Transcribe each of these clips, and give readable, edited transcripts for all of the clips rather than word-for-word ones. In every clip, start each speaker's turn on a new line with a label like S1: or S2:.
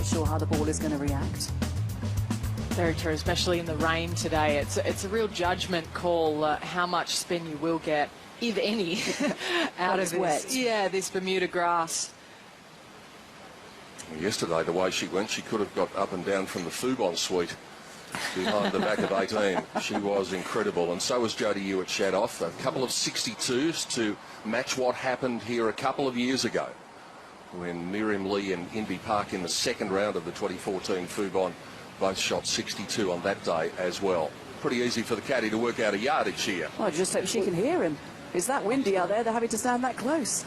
S1: quite sure how the ball is going to react.
S2: Very true, especially in the rain today. It's a real judgment call how much spin you will get, if any, out of this.
S1: Wet.
S2: Yeah, this Bermuda grass.
S3: Yesterday, the way she went, she could have got up and down from the Fubon suite behind the back of 18. She was incredible, and so was Jodie Hewitt-Shadoff. A couple of 62s to match what happened here a couple of years ago when Miriam Lee and Inbee Park in the second round of the 2014 Fubon both shot 62 on that day as well. Pretty easy for the caddy to work out a yardage here.
S1: Well, I just hope she can hear him. It's that windy out there, they're having to stand that close.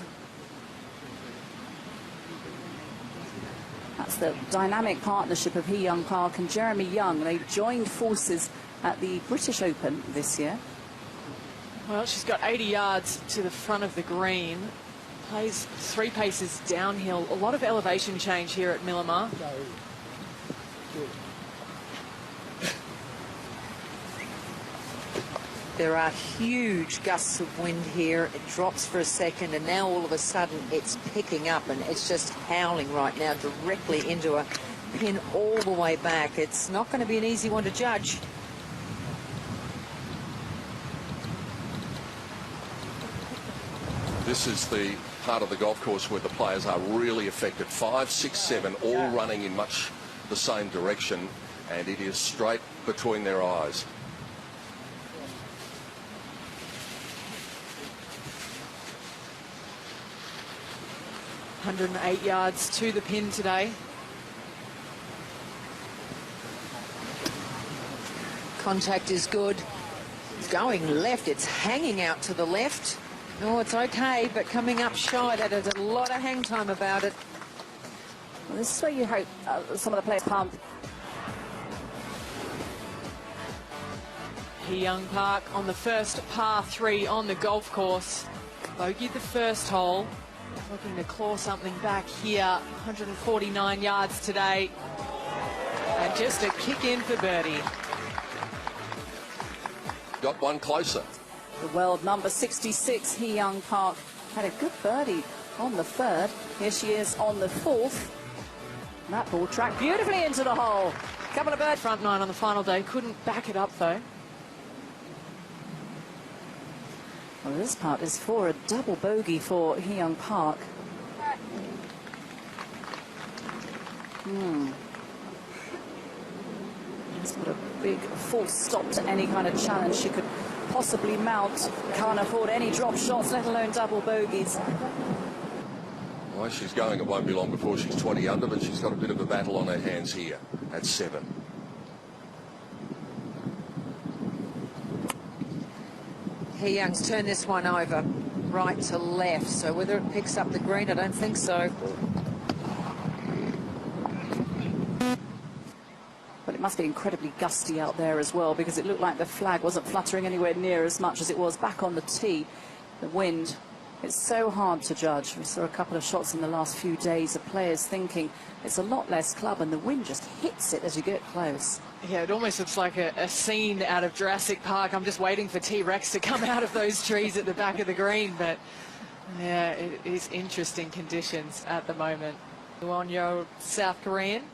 S1: That's the dynamic partnership of Hee Young Park and Jeremy Young. They joined forces at the British Open this year.
S2: Well, she's got 80 yards to the front of the green. Plays 3 paces downhill. A lot of elevation change here at Millamar.
S4: There are huge gusts of wind here. It drops for a second, and now all of a sudden it's picking up, and it's just howling right now directly into a pin all the way back. It's not going to be an easy one to judge.
S3: This is the part of the golf course where the players are really affected. 5, 6, 7, all running in much the same direction, and it is straight between their eyes.
S2: .108 yards to the pin today.
S4: Contact is good. It's going left. It's hanging out to the left. Oh, it's okay, but coming up shy. That has a lot of hang time about it.
S1: Well, this is where you hope some of the players pump.
S2: Hee Young Park on the first par 3 on the golf course. Bogeyed the first hole. Looking to claw something back here. 149 yards today. And just a kick in for birdie.
S3: Got one closer.
S1: The world number 66, Hee Young Park, had a good birdie on the 3rd. Here she is on the 4th. And that ball tracked beautifully into the hole. Couple of birds.
S2: Front 9 on the final day. Couldn't back it up, though.
S1: Well, this part is for a double bogey for Hee Young Park. Let's put a big full stop to any kind of challenge she could possibly mount. Can't afford any drop shots, let alone double bogeys.
S3: Well, she's going, it won't be long before she's 20 under, but she's got a bit of a battle on her hands here at 7.
S4: Hee Young's turned this one over right to left, so whether it picks up the green, I don't think so.
S1: But it must be incredibly gusty out there as well, because it looked like the flag wasn't fluttering anywhere near as much as it was back on the tee. The wind, it's so hard to judge. We saw a couple of shots in the last few days of players thinking it's a lot less club, and the wind just hits it as you get close.
S2: Yeah, it almost looks like a scene out of Jurassic Park. I'm just waiting for T-Rex to come out of those trees at the back of the green. But, yeah, it is interesting conditions at the moment. On your South Korean.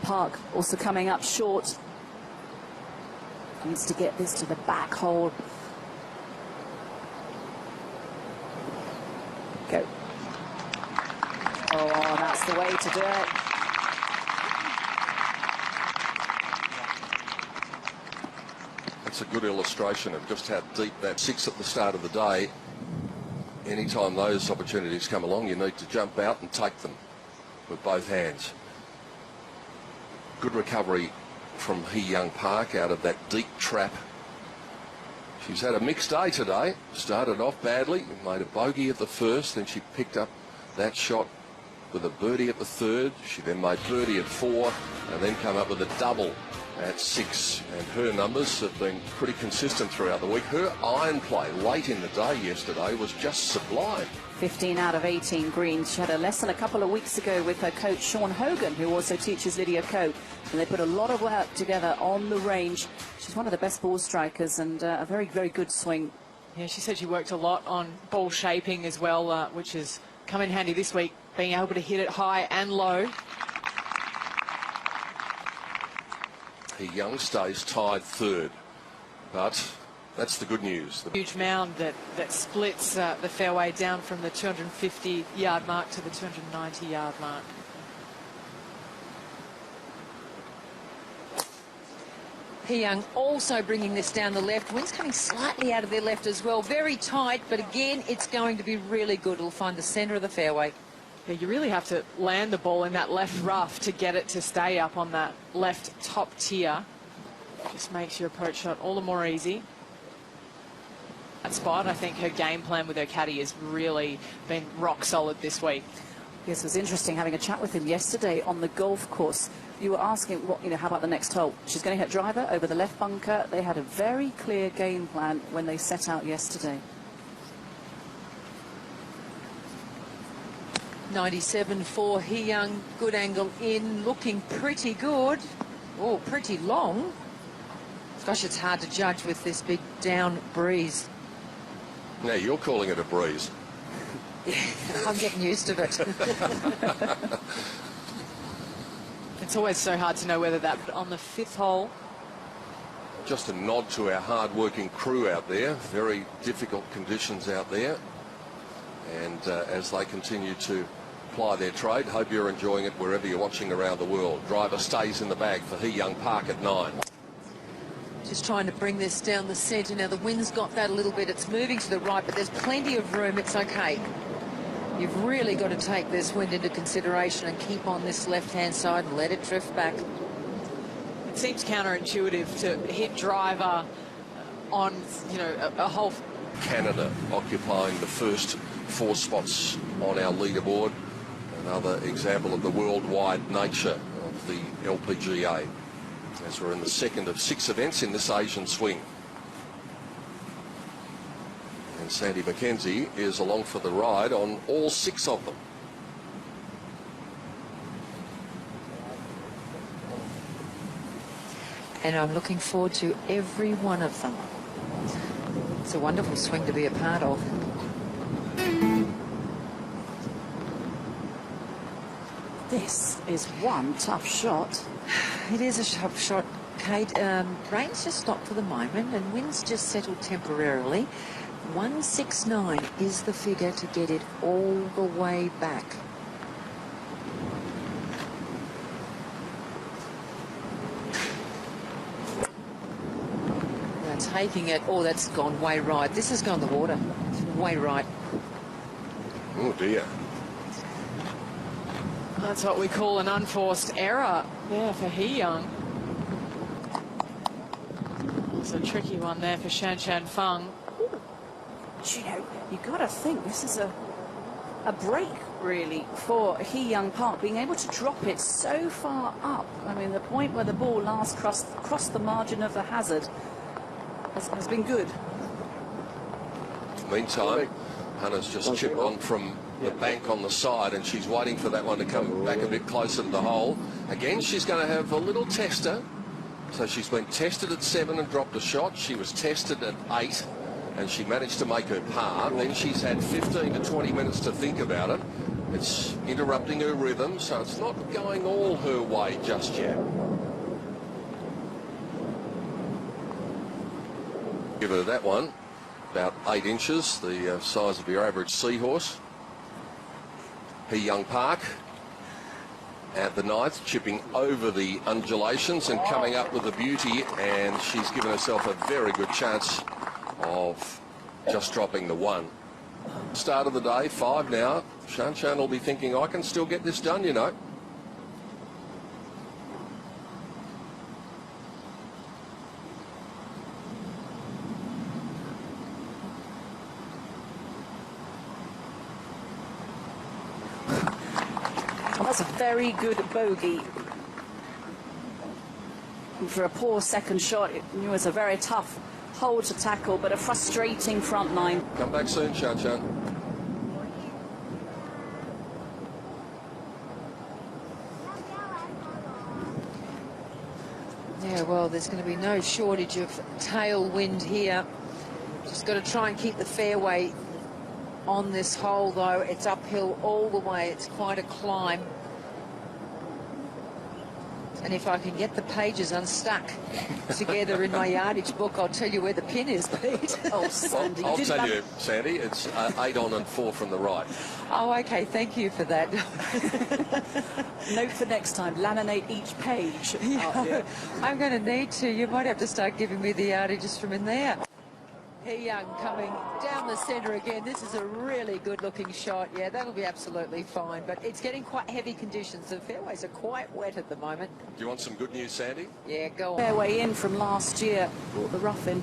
S1: Park also coming up short. Needs to get this to the back hole. Go. Oh, that's the way to do it.
S3: That's a good illustration of just how deep that 6 at the start of the day. Anytime those opportunities come along, you need to jump out and take them with both hands. Good recovery from Hee Young Park out of that deep trap. She's had a mixed day today. Started off badly, made a bogey at the first, then she picked up that shot with a birdie at the 3rd. She then made birdie at 4 and then come up with a double at 6, and her numbers have been pretty consistent throughout the week. Her iron play late in the day yesterday was just sublime.
S1: 15 out of 18 greens. She had a lesson a couple of weeks ago with her coach Sean Hogan, who also teaches Lydia Ko, and they put a lot of work together on the range. She's one of the best ball strikers, and a very, very good swing.
S2: Yeah, she said she worked a lot on ball shaping as well, which has come in handy this week being able to hit it high and low.
S3: Hee Young stays tied third, but that's the good news.
S2: Huge mound that splits the fairway down from the 250-yard mark to the 290-yard mark.
S4: Hee Young also bringing this down the left. Wind's coming slightly out of their left as well. Very tight, but again, it's going to be really good. It'll find the centre of the fairway.
S2: Yeah, you really have to land the ball in that left rough to get it to stay up on that left top tier. Just makes your approach shot all the more easy. That spot, I think her game plan with her caddy has really been rock solid this week.
S1: Yes, it was interesting having a chat with him yesterday on the golf course. You were asking, how about the next hole? She's going to hit driver over the left bunker. They had a very clear game plan when they set out yesterday.
S4: 97 for Hee Young. Good angle in, looking pretty good. Oh, pretty long. Gosh, it's hard to judge with this big down breeze.
S3: Now you're calling it a breeze.
S4: Yeah, I'm getting used to it.
S2: It's always so hard to know whether that on the 5th hole.
S3: Just a nod to our hard-working crew out there. Very difficult conditions out there. And as they continue to ply their trade, hope you're enjoying it wherever you're watching around the world. Driver stays in the bag for Hee Young Park at 9.
S4: Just trying to bring this down the centre. Now the wind's got that a little bit. It's moving to the right, but there's plenty of room. It's okay. You've really got to take this wind into consideration and keep on this left-hand side and let it drift back.
S2: It seems counterintuitive to hit driver on, a hole.
S3: Canada occupying the first 4 spots on our leaderboard. Another example of the worldwide nature of the LPGA, as we're in the second of 6 events in this Asian swing. And Sandy McKenzie is along for the ride on all 6 of them.
S4: And I'm looking forward to every one of them. It's a wonderful swing to be a part of.
S1: This is one tough shot.
S4: It is a tough shot, Kate. Rain's just stopped for the moment and wind's just settled temporarily. 169 is the figure to get it all the way back. Now taking it, oh, that's gone way right. This has gone the water. It's way right.
S3: Oh dear.
S2: That's what we call an unforced error there for Hee Young. It's a tricky one there for Shan Shan Feng.
S1: You've got to think this is a break, really, for Hee Young Park, being able to drop it so far up. I mean, the point where the ball last crossed the margin of the hazard has been good.
S3: Meantime, Hannah's just chipped on from the bank on the side, and she's waiting for that one to come back a bit closer to the hole. Again, she's going to have a little tester. So she's been tested at 7 and dropped a shot. She was tested at 8. And she managed to make her par. Then she's had 15 to 20 minutes to think about it. It's interrupting her rhythm, so it's not going all her way just yet. Give her that one, about 8 inches, the size of your average seahorse. Hee Young Park at the 9th, chipping over the undulations and coming up with a beauty, and she's given herself a very good chance of just dropping the 1. Start of the day, 5 now. Shan Shan will be thinking, I can still get this done, you know.
S1: Well, that's a very good bogey. And for a poor second shot, it was a very tough hole to tackle, but a frustrating front 9.
S3: Come back soon, Shan Shan.
S4: Yeah, well, there's going to be no shortage of tailwind here. Just got to try and keep the fairway on this hole, though. It's uphill all the way. It's quite a climb. And if I can get the pages unstuck together in my yardage book, I'll tell you where the pin is, Pete.
S1: Oh, Sandy.
S3: I'll tell you, Sandy, it's 8 on and 4 from the right.
S4: Oh, okay. Thank you for that.
S1: Note for next time, laminate each page.
S4: Yeah. I'm going to need to. You might have to start giving me the yardages from in there. Hee Young coming down the centre again. This is a really good-looking shot. Yeah, that'll be absolutely fine. But it's getting quite heavy conditions. The fairways are quite wet at the moment.
S3: Do you want some good news, Sandy?
S4: Yeah, go on.
S1: Fairway in from last year, brought the rough in.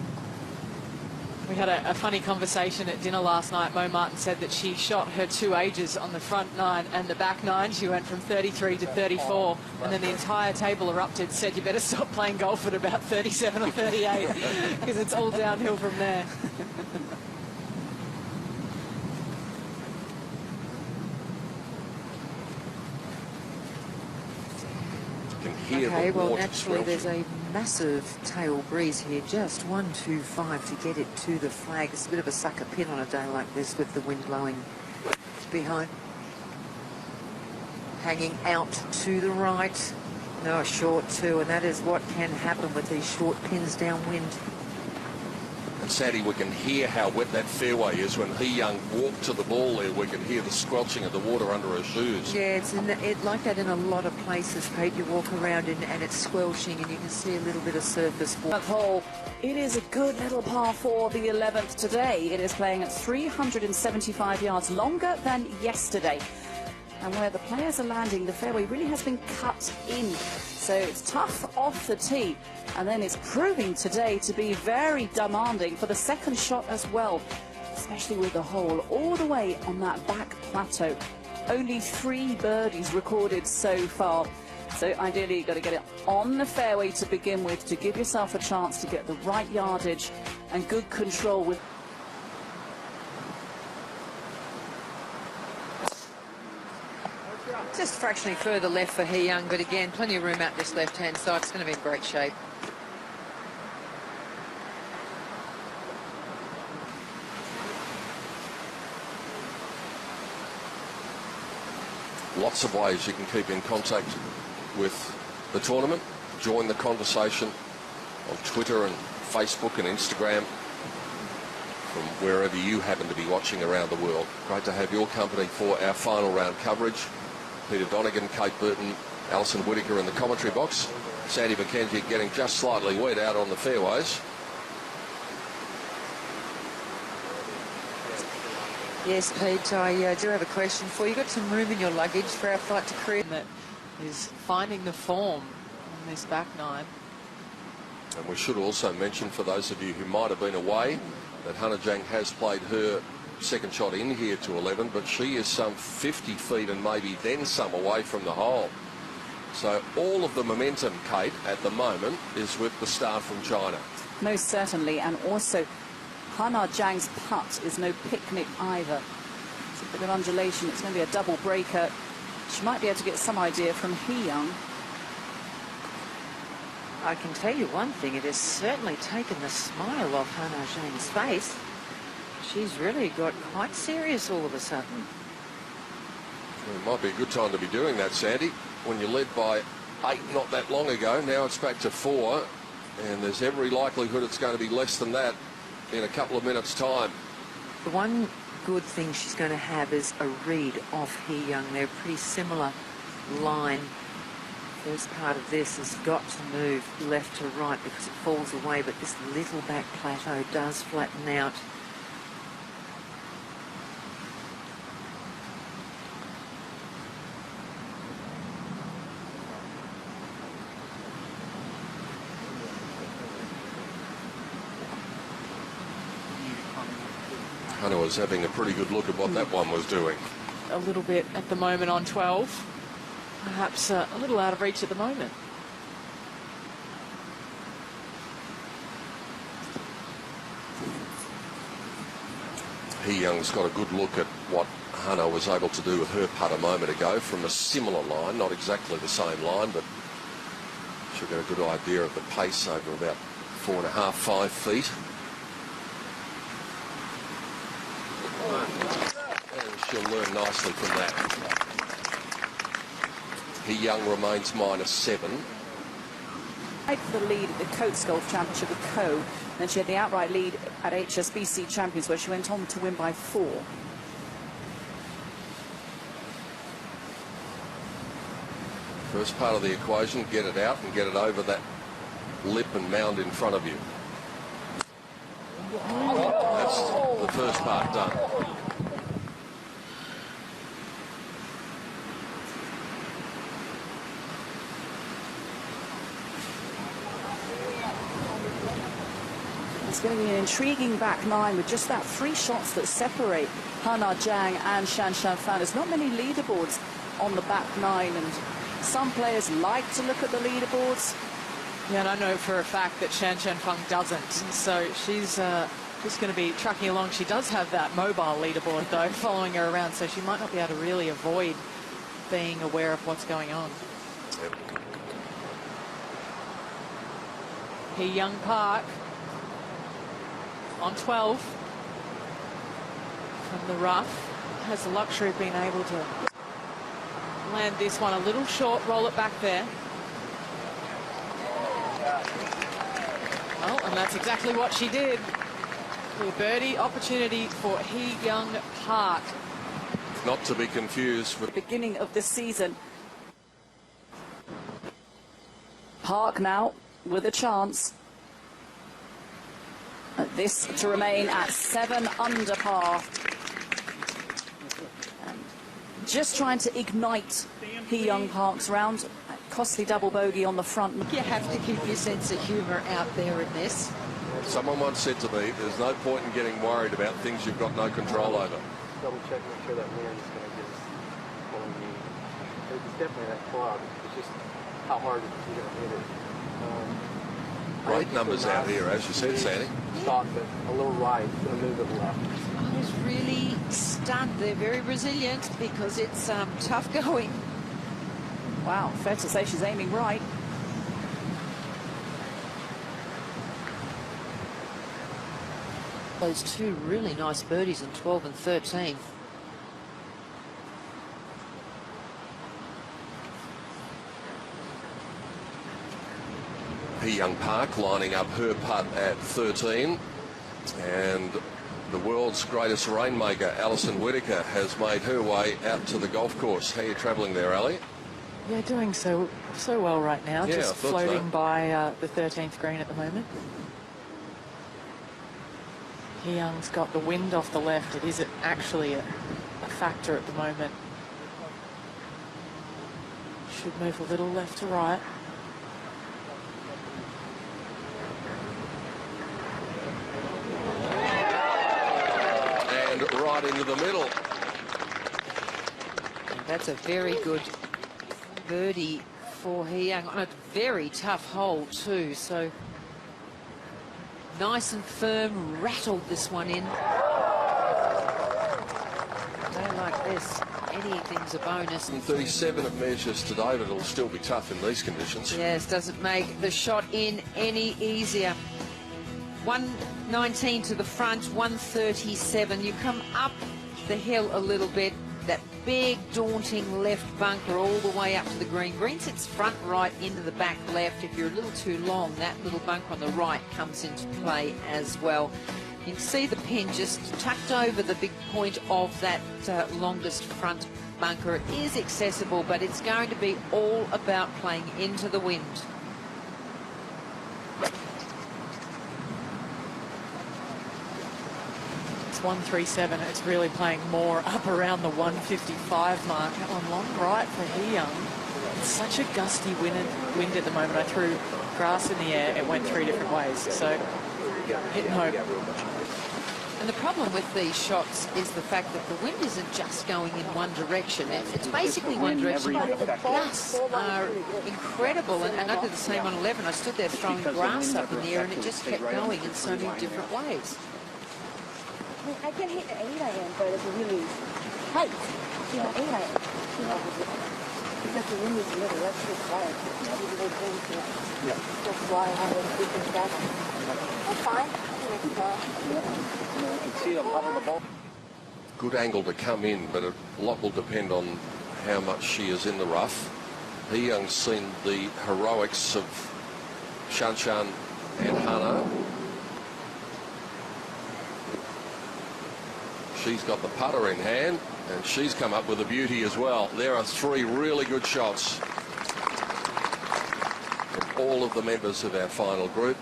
S2: We had a funny conversation at dinner last night. Mo Martin said that she shot her 2 ages on the front 9 and the back 9. She went from 33 to 34, and then the entire table erupted, said you better stop playing golf at about 37 or 38 because it's all downhill from there.
S4: Okay, well, naturally there's a massive tail breeze here. Just 125 to get it to the flag. It's a bit of a sucker pin on a day like this with the wind blowing behind. Hanging out to the right. No, a short too, and that is what can happen with these short pins downwind.
S3: And Sandy, we can hear how wet that fairway is. When Hee Young walked to the ball there, we can hear the squelching of the water under her shoes.
S4: Yeah, it's like that in a lot of places, Pete. You walk around and it's squelching and you can see a little bit of surface.
S1: Hole. It is a good little par 4, the 11th today. It is playing at 375 yards longer than yesterday. And where the players are landing, the fairway really has been cut in. So it's tough off the tee. And then it's proving today to be very demanding for the second shot as well, especially with the hole all the way on that back plateau. Only 3 birdies recorded so far. So ideally, you've got to get it on the fairway to begin with to give yourself a chance to get the right yardage and good control with.
S4: Just fractionally further left for Hee Young, but again, plenty of room out this left-hand side. It's going to be in great shape.
S3: Lots of ways you can keep in contact with the tournament. Join the conversation on Twitter and Facebook and Instagram from wherever you happen to be watching around the world. Great to have your company for our final round coverage. Peter Donegan, Kate Burton, Alison Whittaker in the commentary box. Sandy McKenzie getting just slightly wet out on the fairways.
S4: Yes, Pete, I do have a question for you. Got some room in your luggage for our flight to Korea?
S2: That is finding the form on this back 9.
S3: And we should also mention, for those of you who might have been away, that Hannah Zhang has played her second shot in here to 11, but she is some 50 feet and maybe then some away from the hole. So all of the momentum, Kate, at the moment is with the star from China.
S1: Most certainly, and also Hannah Zhang's putt is no picnic either. It's a bit of undulation. It's going to be a double breaker. She might be able to get some idea from Hee Young.
S4: I can tell you one thing, it has certainly taken the smile off Hannah Zhang's face. She's really got quite serious all of a sudden.
S3: Well, it might be a good time to be doing that, Sandy. When you led by 8 not that long ago, now it's back to 4, and there's every likelihood it's going to be less than that in a couple of minutes' time.
S4: The one good thing she's going to have is a read off Hee Young. They're a pretty similar line. First part of this has got to move left to right because it falls away, but this little back plateau does flatten out.
S3: Hannah was having a pretty good look at what that one was doing.
S2: A little bit at the moment on 12. Perhaps a little out of reach at the moment.
S3: Hee Young's got a good look at what Hannah was able to do with her putt a moment ago from a similar line, not exactly the same line, but she'll get a good idea of the pace over about 4.5, 5 feet. she'll learn nicely from that. Hee Young remains -7.
S1: For the lead at the Coates Golf Championship with Co. Then she had the outright lead at HSBC Champions, where she went on to win by 4.
S3: First part of the equation, get it out and get it over that lip and mound in front of you. That's the first part done.
S1: It's going to be an intriguing back 9 with just that 3 shots that separate Hana Zhang and Shan Shanfang. There's not many leaderboards on the back 9, and some players like to look at the leaderboards.
S2: Yeah, and I know for a fact that Shan Shanfang doesn't. So she's just going to be trucking along. She does have that mobile leaderboard, though, following her around, so she might not be able to really avoid being aware of what's going on.
S3: Yep.
S2: Hee Young Park on 12 from the rough. Has the luxury of being able to land this one a little short, roll it back there. Well, and that's exactly what she did. A birdie opportunity for Hee Young Park.
S3: Not to be confused with
S1: the beginning of the season. Park now with a chance. This to remain at 7 under par. Just trying to ignite Hee Young Park's round. Costly double bogey on the front.
S4: You have to keep your sense of humour out there in this.
S3: Someone once said to me, there's no point in getting worried about things you've got no control over.
S5: Double check, make sure that wind is going to get us pulling you. It's definitely that club. It's just how hard you're going to hit it.
S3: Great numbers out here, as you said, Sandy.
S5: Stop it a little right, a little bit left.
S4: I was really stunned. They're very resilient because it's tough going.
S1: Wow, fair to say she's aiming right.
S4: Those 2 really nice birdies on 12 and 13.
S3: Hee Young Park lining up her putt at 13, and the world's greatest rainmaker, Alison Whittaker, has made her way out to the golf course. How are you travelling there, Ali?
S2: Yeah, doing so well right now.
S3: Yeah,
S2: just
S3: I thought
S2: floating
S3: so.
S2: by the 13th green at the moment. Hee Young's got the wind off the left. It is actually a factor at the moment. Should move a little left to right.
S3: And right into the middle.
S4: That's a very good birdie for Hee Young on a very tough hole too. So nice and firm, rattled this one in. Day like this, anything's a bonus.
S3: 37 it measures today, but it'll still be tough in these conditions.
S4: Yes, doesn't make the shot in any easier. 119 to the front, 137. You come up the hill a little bit. That big, daunting left bunker all the way up to the green. Green sits front right into the back left. If you're a little too long, that little bunker on the right comes into play as well. You can see the pin just tucked over the big point of that longest front bunker. It is accessible, but it's going to be all about playing into the wind.
S2: It's 137. It's really playing more up around the 155 mark. That one long right for Hee Young. It's such a gusty wind at the moment. I threw grass in the air. It went 3 different ways. So hit and hope.
S4: And the problem with these shots is the fact that the wind isn't just going in one direction. It's basically one direction, but the gusts are incredible. And I did the same on 11. I stood there throwing grass up in the air, and it just kept going in so many different ways.
S6: I can hit the 8 iron, but it's really tight. You know, 8 iron. You know, because the wind is little, that's too quiet. That's why I have a different strategy. That's fine.
S5: You can see them under the ball.
S3: good angle to come in, but a lot will depend on how much she is in the rough. Hee Young's seen the heroics of Shanshan and Hana. She's got the putter in hand, and she's come up with a beauty as well. There are 3 really good shots from all of the members of our final group.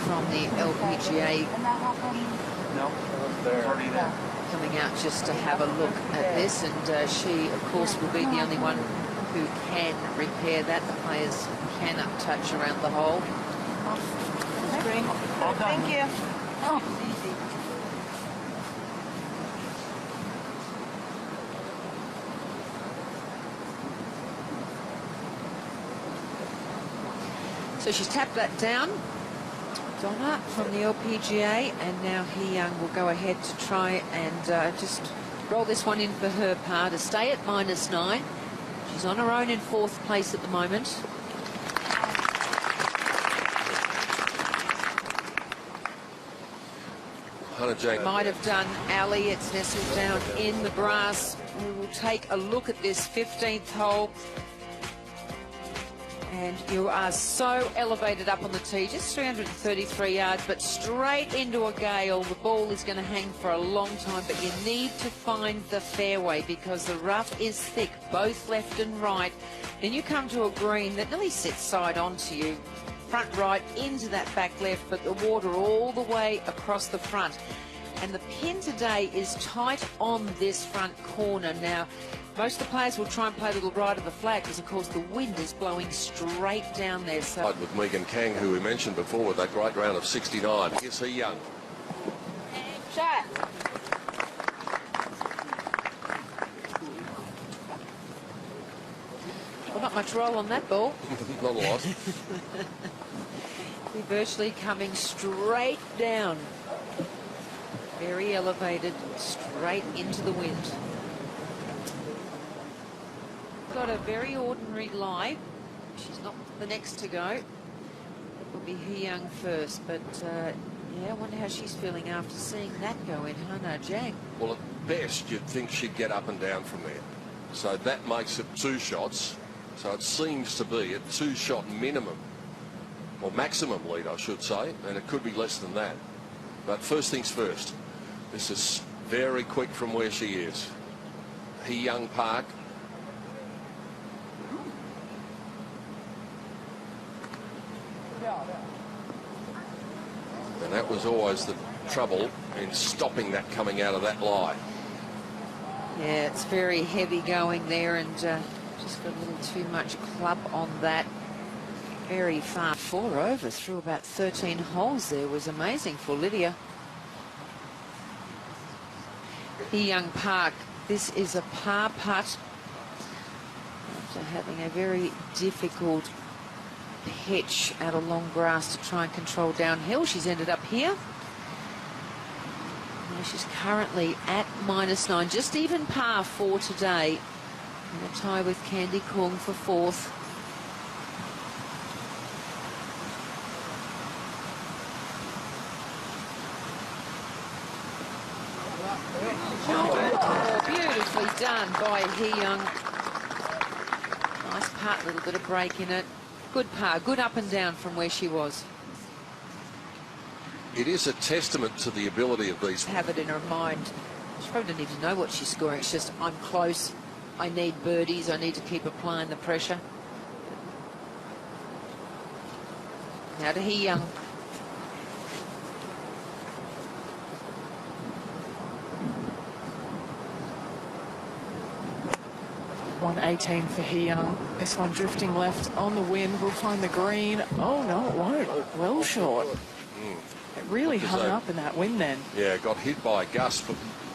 S4: From the LPGA coming out just to have a look at this, and she of course will be the only one who can repair that. The players cannot touch around the hole.
S6: Thank you.
S4: So she's tapped that down, Donna, from the LPGA, and now Hee Young will go ahead to try and just roll this one in for her par to stay at -9. She's on her own in 4th place at the moment. Might have done Ali. It's nestled down in the grass. We will take a look at this 15th hole. And you are so elevated up on the tee, just 333 yards, but straight into a gale. The ball is going to hang for a long time, but you need to find the fairway because the rough is thick, both left and right. Then you come to a green that nearly sits side onto you, front right into that back left, but the water all the way across the front. And the pin today is tight on this front corner. Now, most of the players will try and play a little right of the flag because, of course, the wind is blowing straight down there. So
S3: With Megan Kang, who we mentioned before, with that great round of 69. Here's Hee Young.
S6: Shot.
S4: well, not much roll on that ball.
S3: Not a lot.
S4: We're virtually coming straight down. Very elevated, straight into the wind. Got a very ordinary lie. She's not the next to go. It will be Hee Young first, but yeah, I wonder how she's feeling after seeing that go in, Hana Jang.
S3: Well, at best, you'd think she'd get up and down from there. So that makes it 2 shots. So it seems to be a 2-shot minimum, or maximum lead, I should say, and it could be less than that. But first things first, this is very quick from where she is. Hee Young Park. And that was always the trouble in stopping that coming out of that lie.
S4: Yeah, it's very heavy going there, and just got a little too much club on that. Very far. 4 over through about 13 holes there was amazing for Lydia. Hee Young Park, this is a par putt after having a very difficult pitch out of long grass to try and control downhill. She's ended up here. Now she's currently at -9, just even par for today. And a tie with Candy Kung for 4th. Oh, beautifully done by Hee Young. Nice putt, little bit of break in it. Good par, good up and down from where she was.
S3: It is a testament to the ability of these.
S4: Have it in her mind. She probably doesn't even know what she's scoring. It's just, I'm close. I need birdies. I need to keep applying the pressure. Now to Hee Young.
S2: .118 for Hee Young. This one drifting left on the wind. We'll find the green. Oh, no, it won't. Well short. It really hung up in that wind then.
S3: Yeah, got hit by a gust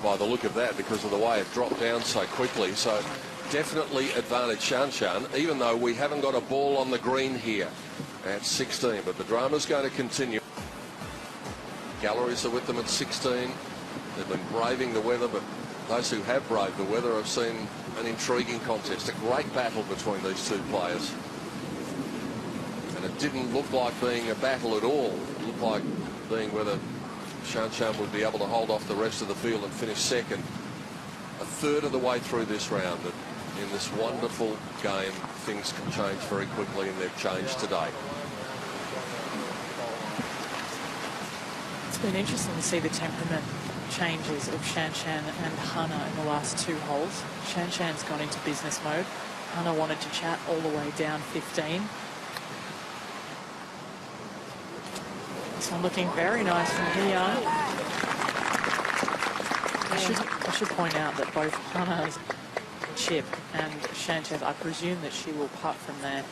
S3: by the look of that because of the way it dropped down so quickly. So definitely advantage Shanshan, even though we haven't got a ball on the green here at 16. But the drama's going to continue. Galleries are with them at 16. They've been braving the weather, but those who have braved the weather have seen an intriguing contest, a great battle between these two players. And it didn't look like being a battle at all. It looked like being whether Shan would be able to hold off the rest of the field and finish second. A third of the way through this round. But in this wonderful game, things can change very quickly, and they've changed today.
S2: It's been interesting to see the temperament changes of Shan and Hannah in the last two holes. Shan's gone into business mode. Hannah wanted to chat all the way down 15. This one looking very nice from Hee Young. I should point out that both Hannah's chip and Shan, I presume that she will putt from there.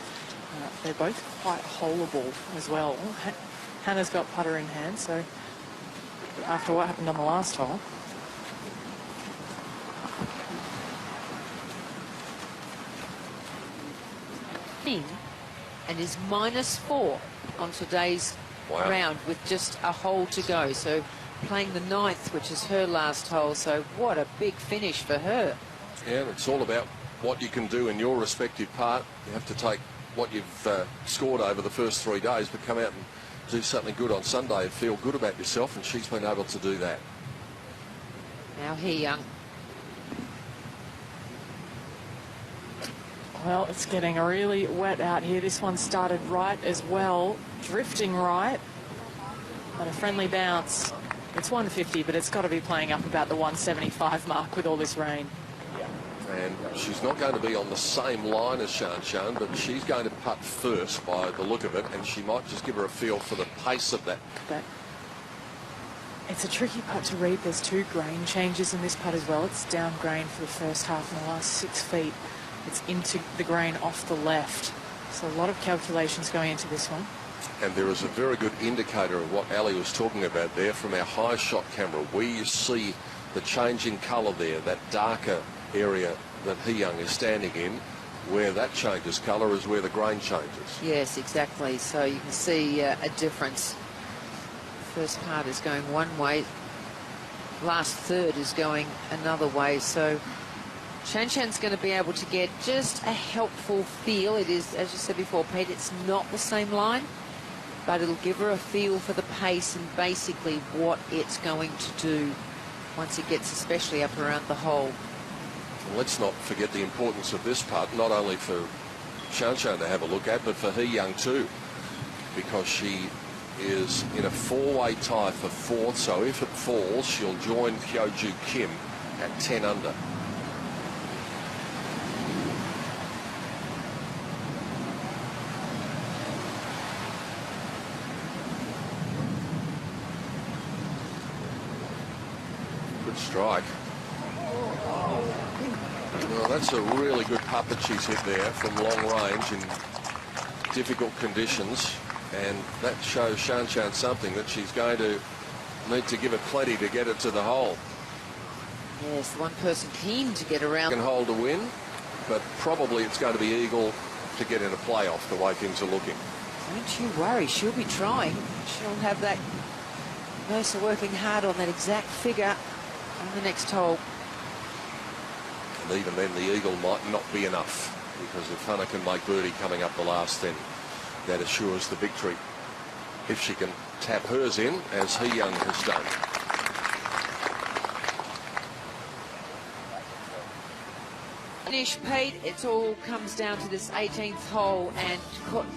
S2: They're both quite holeable as well. Hannah's got putter in hand, so after what happened on the last hole.
S4: And is -4 on today's round with just a hole to go. So playing the 9th, which is her last hole. So what a big finish for her.
S3: Yeah, it's all about what you can do in your respective part. You have to take what you've scored over the first 3 days, but come out and do something good on Sunday and feel good about yourself, and she's been able to do that.
S4: Now Hee Young.
S2: Well, it's getting really wet out here. This one started right as well, drifting right, but a friendly bounce. It's 150, but it's got to be playing up about the 175 mark with all this rain.
S3: And she's not going to be on the same line as Shan, but she's going to putt first by the look of it, and she might just give her a feel for the pace of that.
S2: It's a tricky putt to read. There's 2 grain changes in this putt as well. It's down grain for the first half in the last 6 feet. It's into the grain off the left. So a lot of calculations going into this one.
S3: And there is a very good indicator of what Ali was talking about there from our high shot camera, where you see the change in colour there, that darker area that Hee Young is standing in. Where that changes colour is where the grain changes.
S4: Yes, exactly. So you can see a difference. First part is going one way, last third is going another way. So Shan's going to be able to get just a helpful feel. It is, as you said before, Pete, it's not the same line, but it'll give her a feel for the pace and basically what it's going to do once it gets especially up around the hole.
S3: Let's not forget the importance of this putt, not only for Shan to have a look at, but for Hee Young too, because she is in a 4-way tie for 4th, so if it falls, she'll join Hyo-Joo Kim at 10 under. Good strike. Well, that's a really good putt that she's hit there from long range in difficult conditions, and that shows Shan something, that she's going to need to give it plenty to get it to the hole.
S4: Yes, the one person keen to get around.
S3: Can hold to win, but probably it's going to be eagle to get in a playoff the way things are looking.
S4: Don't you worry, she'll be trying. She'll have that Mercer working hard on that exact figure on the next hole.
S3: And even then, the eagle might not be enough, because if Hannah can make birdie coming up the last, then that assures the victory. If she can tap hers in, as Hee Young has done.
S4: Finish, Pete. It all comes down to this 18th hole, and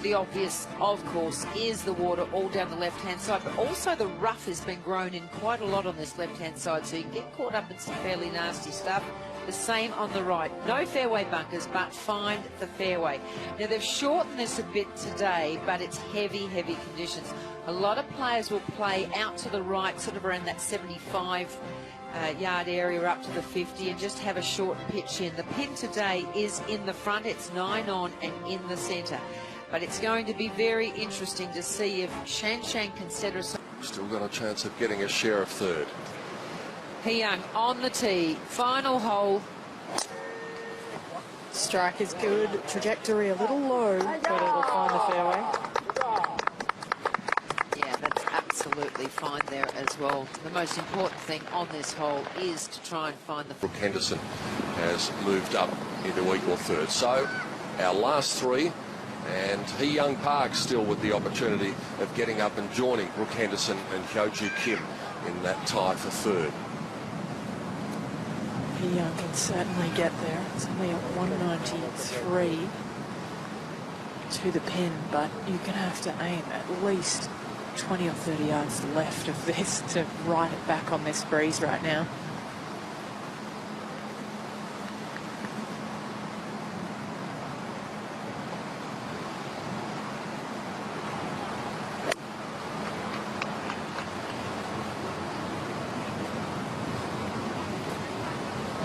S4: the obvious, of course, is the water all down the left-hand side, but also the rough has been grown in quite a lot on this left-hand side, so you can get caught up in some fairly nasty stuff. The same on the right. No fairway bunkers, but find the fairway. Now, they've shortened this a bit today, but it's heavy, heavy conditions. A lot of players will play out to the right, sort of around that 75 yard area up to the 50, and just have a short pitch in. The pin today is in the front. It's 9 on and in the centre. But it's going to be very interesting to see if Shan can set herself.
S3: Still got a chance of getting a share of third.
S4: Hee Young on the tee, final hole.
S2: Strike is good, trajectory a little low, but it'll find the fairway.
S4: Yeah, that's absolutely absolutely fine there as well. The most important thing on this hole is to try and find the...
S3: Brooke Henderson has moved up into equal third. So our last three, and Hee Young Park still with the opportunity of getting up and joining Brooke Henderson and Hyo-Joo Kim in that tie for third.
S2: Hee Young can certainly get there. It's only at 193 to the pin, but you're going to have to aim at least 20 or 30 yards left of this to ride it back on this breeze right now.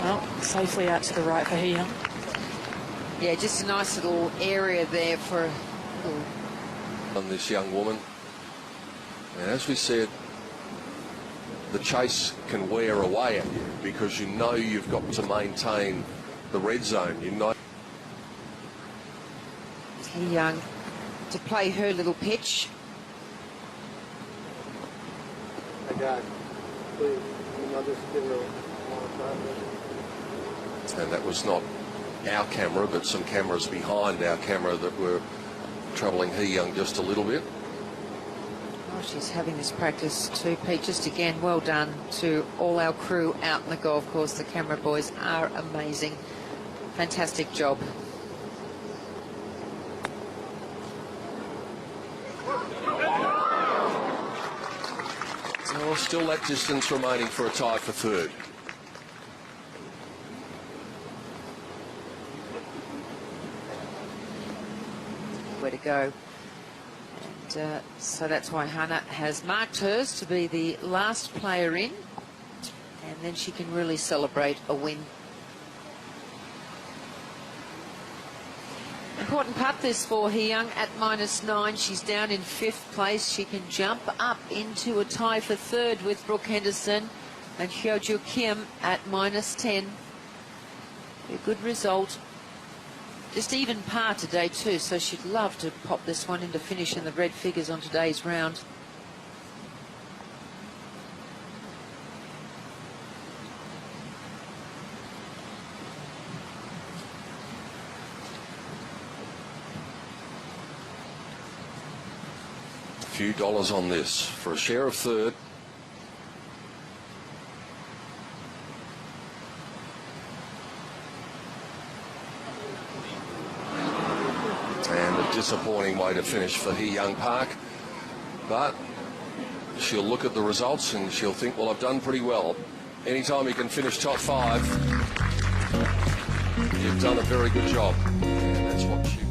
S2: Well, safely out to the right for Hee Young.
S4: Yeah, just a nice little area there for...
S3: On this young woman. And as we said, the chase can wear away at you because you know you've got to maintain the red zone. You know.
S4: Hee Young to play her little pitch.
S5: I got it. Please, I'll just give her a long time.
S3: And that was not our camera, but some cameras behind our camera that were troubling Hee Young just a little bit.
S4: Oh, she's having this practice too, Pete. Just again, well done to all our crew out in the golf course. The camera boys are amazing. Fantastic job.
S3: Well, still that distance remaining for a tie for third.
S4: Where to go. And so that's why Hannah has marked hers to be the last player in, and then she can really celebrate a win. Important putt this for Hee Young at -9. She's down in 5th place. She can jump up into a tie for third with Brooke Henderson and Hyo-Joo Kim at -10. A good result. Just even par today too, so she'd love to pop this one into finish in the red figures on today's round.
S3: A few dollars on this for a share of third. And a disappointing way to finish for Hee Young Park. But she'll look at the results and she'll think, well, I've done pretty well. Anytime you can finish top 5, you've done a very good job. And that's what she